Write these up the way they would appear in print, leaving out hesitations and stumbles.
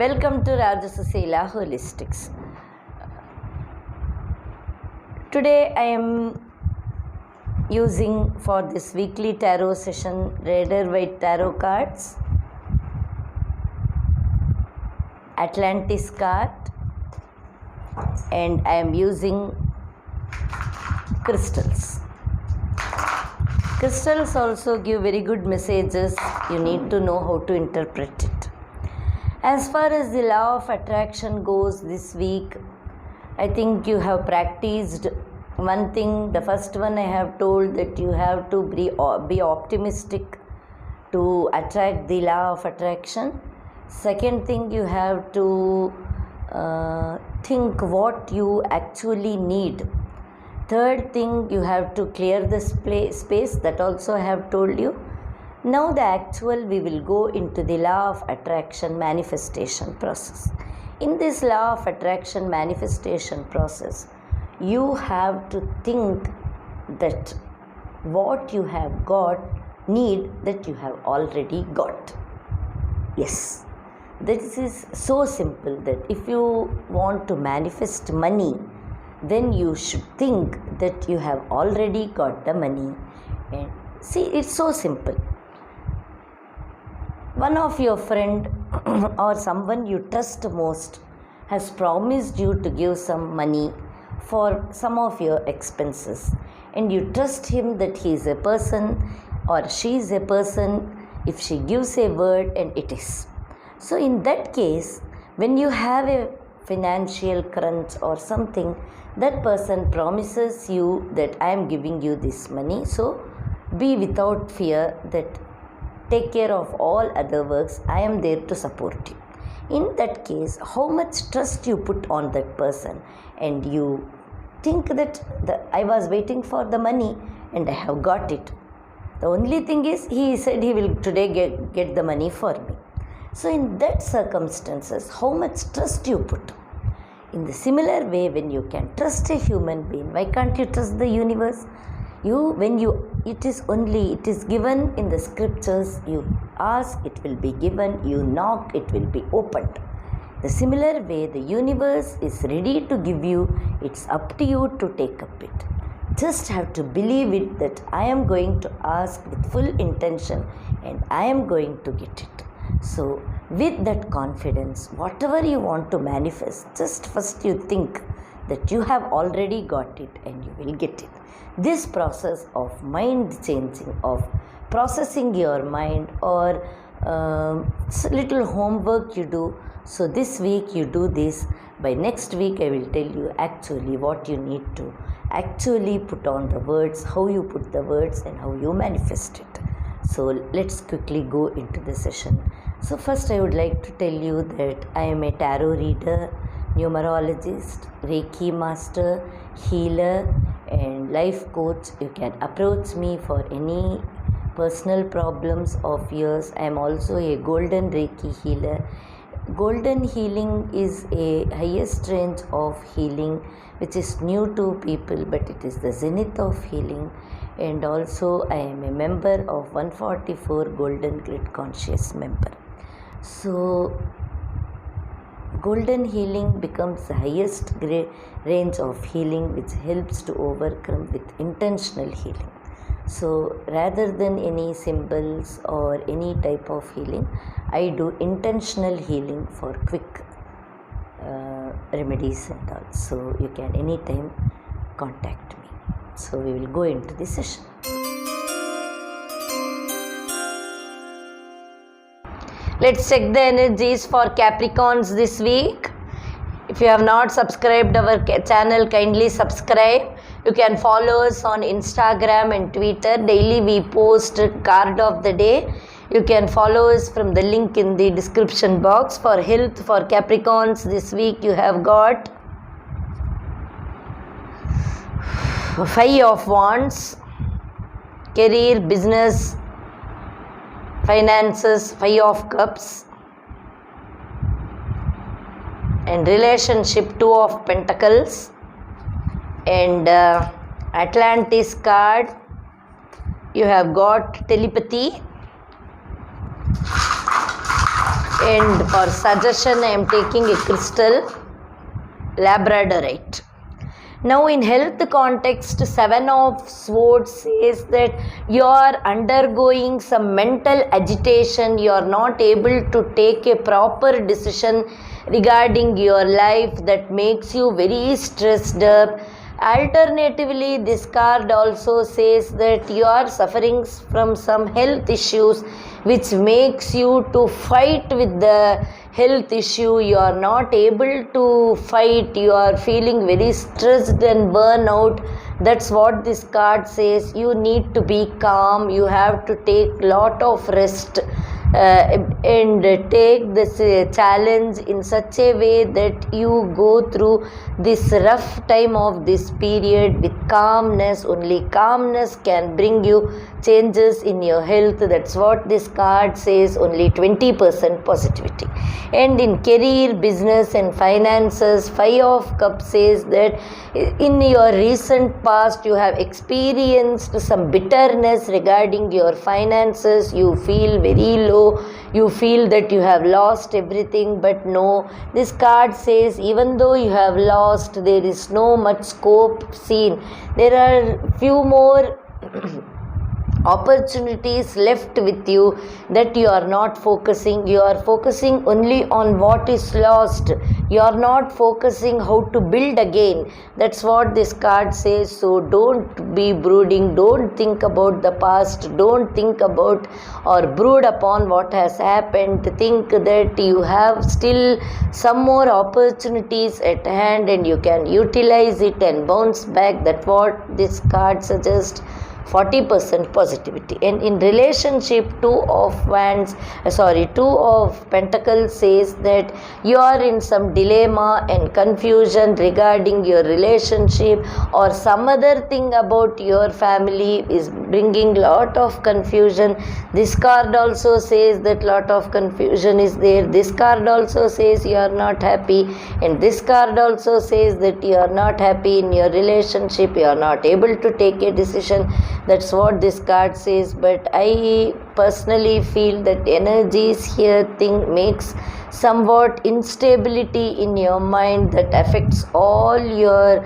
Welcome to Rajasasila Holistics. Today I am using for this weekly tarot session Rider-Waite tarot cards, Atlantis card, and I am using crystals. Crystals also give very good messages. You need to know how to interpret it. As far as the law of attraction goes this week, I think you have practiced one thing. The first one I have told that you have to be optimistic to attract the law of attraction. Second thing, you have to think what you actually need. Third thing, you have to clear the space. That also I have told you. Now the actual, we will go into the law of attraction manifestation process. In this law of attraction manifestation process, you have to think that what you have got, need that you have already got. Yes, this is so simple that if you want to manifest money, then you should think that you have already got the money. And see, it's so simple. One of your friend or someone you trust most has promised you to give some money for some of your expenses, and you trust him that he is a person or she is a person if she gives a word, and it is. So in that case, when you have a financial crunch or something, that person promises you that I am giving you this money, so be without fear, that take care of all other works, I am there to support you. In that case, how much trust you put on that person, and you think that I was waiting for the money and I have got it. The only thing is, he said he will today get the money for me. So in that circumstances, how much trust you put? In the similar way, when you can trust a human being, why can't you trust the universe? It is given in the scriptures. You ask, it will be given. You knock, it will be opened. The similar way, the universe is ready to give you. It's up to you to take up it. Just have to believe it, that I am going to ask with full intention and I am going to get it. So with that confidence, whatever you want to manifest, just first you think that you have already got it and you will get it. This process of mind changing, of processing your mind, or little homework you do. So this week you do this. By next week I will tell you actually what you need to actually put on the words, how you put the words and how you manifest it. So let's quickly go into the session. So first I would like to tell you that I am a tarot reader, numerologist, Reiki master, healer and life coach. You can approach me for any personal problems of yours. I am also a golden Reiki healer. Golden healing is a highest range of healing which is new to people, but it is the zenith of healing. And also I am a member of 144 Golden Grid Conscious member. So golden healing becomes the highest range of healing, which helps to overcome with intentional healing. So rather than any symbols or any type of healing, I do intentional healing for quick remedies and all. So you can anytime contact me. So we will go into the session. Let's check the energies for Capricorns this week. If you have not subscribed our channel, kindly subscribe. You can follow us on Instagram and Twitter. Daily we post card of the day. You can follow us from the link in the description box. For health for Capricorns this week, you have got 5 of Wands, career, business, finances, 5 of Cups, and relationship, 2 of Pentacles, and Atlantis card, you have got telepathy, And for suggestion, I am taking a crystal labradorite. Now in health context, 7 of Swords says that you are undergoing some mental agitation, you are not able to take a proper decision regarding your life, that makes you very stressed up. Alternatively, this card also says that you are suffering from some health issues which makes you to fight with the health issue. You are not able to fight, you are feeling very stressed and burnout. That's what this card says. You need to be calm, you have to take lot of rest and take this challenge in such a way that you go through this rough time of this period with calmness. Only calmness can bring you changes in your health. That's what this card says. Only 20% positivity. And in career, business and finances, 5 of Cups says that in your recent past you have experienced some bitterness regarding your finances. You feel very low, you feel that you have lost everything, but no, this card says even though you have lost, there is no much scope seen. There are few more opportunities left with you that you are not focusing. You are focusing only on what is lost. You are not focusing how to build again. That's what this card says. So don't be brooding, don't think about the past, don't think about or brood upon what has happened. Think that you have still some more opportunities at hand and you can utilize it and bounce back. That's what this card suggests. 40% positivity. And in relationship, 2 of Pentacles says that you are in some dilemma and confusion regarding your relationship, or some other thing about your family is bringing lot of confusion. This card also says that lot of confusion is there. This card also says you are not happy, and this card also says that you are not happy in your relationship, you are not able to take a decision. That's what this card says. But I personally feel that energies here makes somewhat instability in your mind that affects all your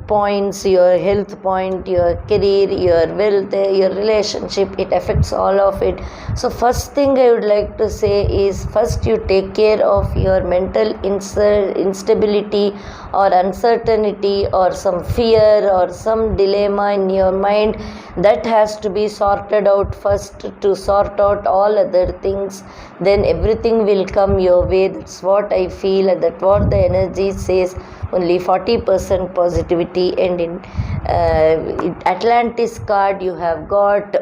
points, your health point, your career, your wealth, your relationship. It affects all of it. So first thing I would like to say is, first you take care of your mental instability or uncertainty or some fear or some dilemma in your mind. That has to be sorted out first to sort out all other things. Then everything will come your way. That's what I feel, and that's what the energy says. Only 40% positivity. And in Atlantis card you have got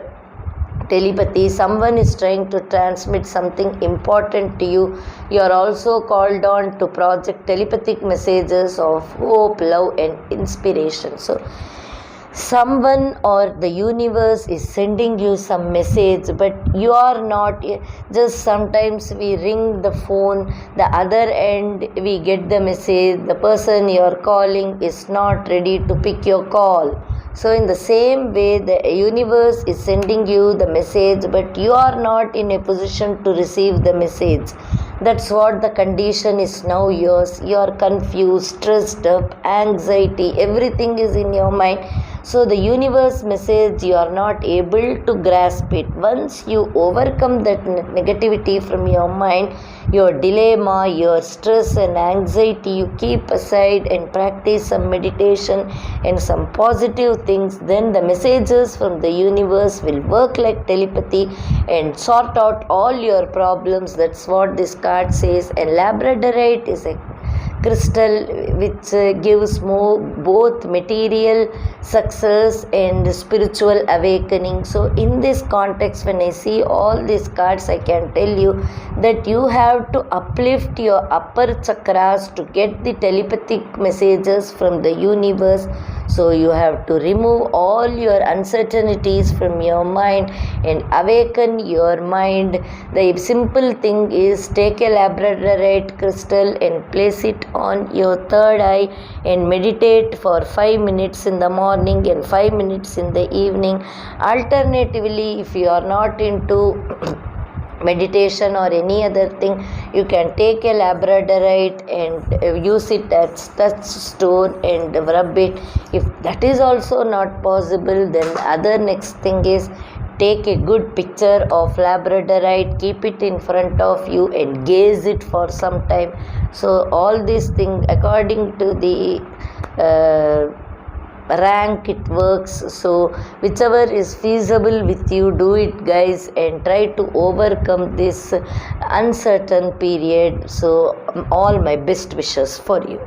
telepathy. Someone is trying to transmit something important to you. You are also called on to project telepathic messages of hope, love and inspiration. So someone or the universe is sending you some message, but you are not. Just sometimes we ring the phone, the other end we get the message, the person you are calling is not ready to pick your call. So in the same way, the universe is sending you the message, but you are not in a position to receive the message. That's what the condition is now yours. You are confused, stressed up, anxiety, everything is in your mind. So the universe message, you are not able to grasp it. Once you overcome that negativity from your mind, your dilemma, your stress and anxiety, you keep aside and practice some meditation and some positive things, then the messages from the universe will work like telepathy and sort out all your problems. That's what this card says. And labradorite is a crystal which gives both material success and spiritual awakening. So in this context, when I see all these cards, I can tell you that you have to uplift your upper chakras to get the telepathic messages from the universe. So you have to remove all your uncertainties from your mind and awaken your mind. The simple thing is, take a labradorite crystal and place it on your third eye and meditate for 5 minutes in the morning and 5 minutes in the evening. Alternatively, if you are not into meditation or any other thing, you can take a labradorite and use it as touchstone and rub it. If that is also not possible, then other next thing is take a good picture of labradorite, keep it in front of you and gaze it for some time. So all these things according to the rank it works. So whichever is feasible with you, do it guys, and try to overcome this uncertain period. So all my best wishes for you.